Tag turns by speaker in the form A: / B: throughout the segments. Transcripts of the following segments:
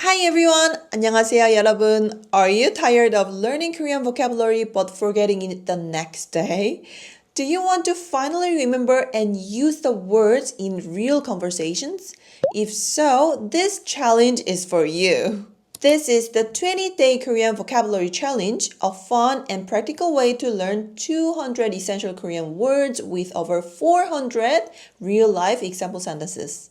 A: Hi everyone! 안녕하세요 여러분. Are you tired of learning Korean vocabulary but forgetting it the next day? Do you want to finally remember and use the words in real conversations? If so, this challenge is for you. This is the 20-day Korean vocabulary challenge, a fun and practical way to learn 200 essential Korean words with over 400 real-life example sentences.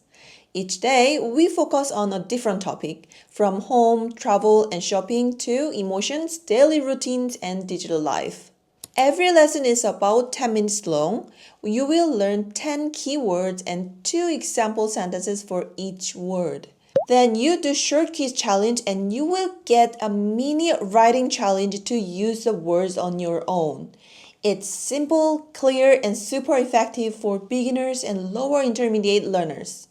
A: Each day, we focus on a different topic, from home, travel, and shopping to emotions, daily routines, and digital life. Every lesson is about 10 minutes long. You will learn 10 keywords and 2 example sentences for each word. Then you do short quiz challenge and you will get a mini writing challenge to use the words on your own. It's simple, clear, and super effective for beginners and lower intermediate learners.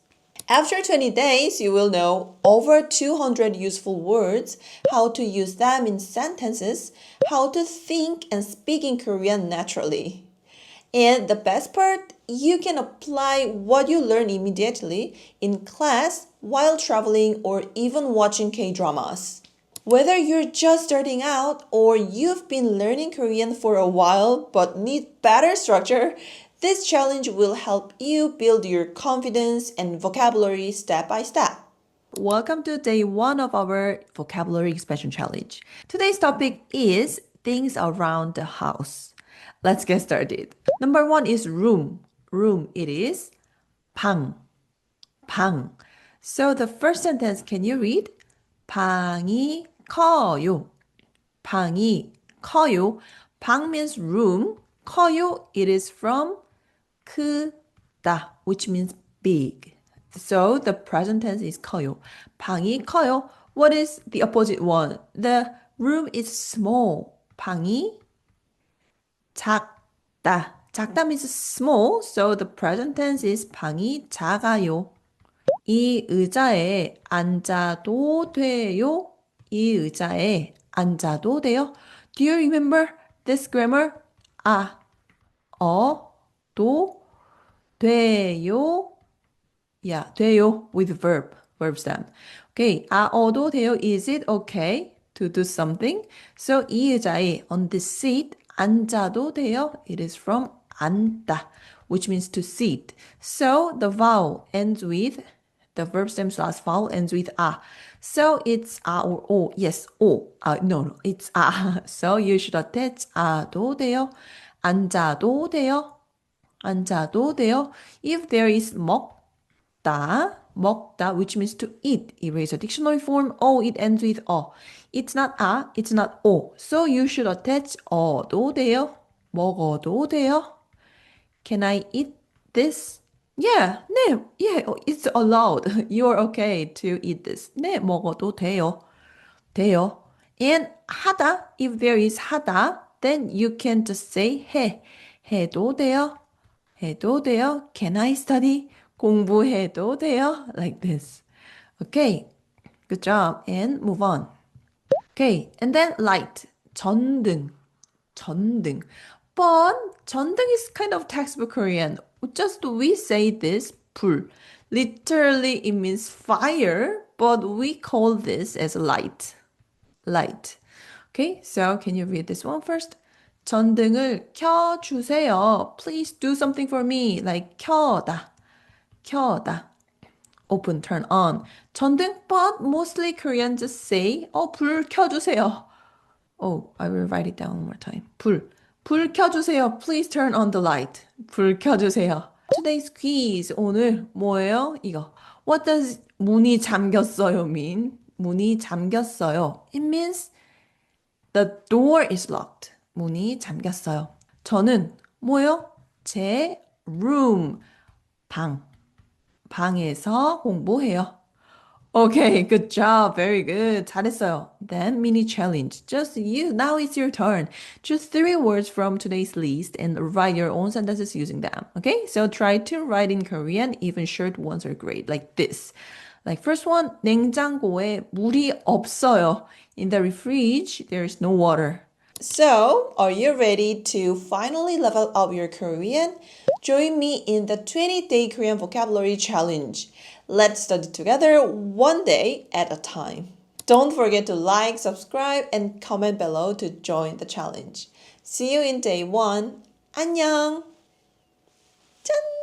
A: After 20 days, you will know over 200 useful words, how to use them in sentences, how to think and speak in Korean naturally. And the best part, you can apply what you learn immediately in class, while traveling, or even watching K-dramas. Whether you're just starting out or you've been learning Korean for a while but need better structure, this challenge will help you build your confidence and vocabulary step by step. Welcome to day 1 of our vocabulary expansion challenge. Today's topic is things around the house. Let's get started. Number 1 is room. Room, it is 방. 방. So the first sentence, can you read? 방이 커요. 방이 커요. 방 means room. 커요, it is from 크다, which means big. So the present tense is 커요. 방이 커요. What is the opposite one? The room is small. 방이 작다. 작다 means small. So the present tense is 방이 작아요. 이 의자에 앉아도 돼요? 이 의자에 앉아도 돼요? Do you remember this grammar? 도, 돼요. Yeah, 돼요 with verb stem. Okay, 도 돼요. Is it okay to do something? So 이 의자에 on this seat 앉아도 돼요. It is from 앉다, which means to sit. So the vowel ends with the verb stem's last vowel ends with So it's or o. Yes, o. No, it's So you should attach 도 돼요. 앉아도 돼요. 앉아도 돼요. If there is 먹다, which means to eat. Erase a dictionary form. It ends with It's not it's not o. So you should attach 도 돼요. 먹어도 돼요. Can I eat this? Yeah, 네, yeah, it's allowed. You're okay to eat this. 네, 먹어도 돼요. 돼요. And 하다, if there is 하다, then you can just say 해도 돼요. 해도 돼요. Can I study? 공부해도 돼요. Like this. Okay, good job. And move on. Okay, and then light. 전등. 전등. But 전등 is kind of textbook Korean. Just we say this 불. Literally it means fire, but we call this as light. Light. Okay, so can you read this one first? 전등을 켜주세요. Please do something for me. Like 켜다. 켜다. Open, turn on. 전등, but mostly Koreans just say, 불 켜주세요. I will write it down one more time. 불 켜주세요. Please turn on the light. 불 켜주세요. Today's quiz. 오늘 뭐예요? 이거. What does 문이 잠겼어요 mean? 문이 잠겼어요. It means the door is locked. 문이 잠겼어요. 저는 뭐요? 제 room. 방에서 공부해요. Okay, good job. Very good. 잘했어요. Then mini challenge. Just you. Now it's your turn. Choose 3 words from today's list and write your own sentences using them. Okay? So try to write in Korean. Even short ones are great. Like this. Like first one, 냉장고에 물이 없어요. In the fridge, there is no water. So, are you ready to finally level up your Korean? Join me in the 20-day Korean vocabulary challenge. Let's study together one day at a time. Don't forget to like, subscribe, and comment below to join the challenge. See you in day 1. 안녕! 짠!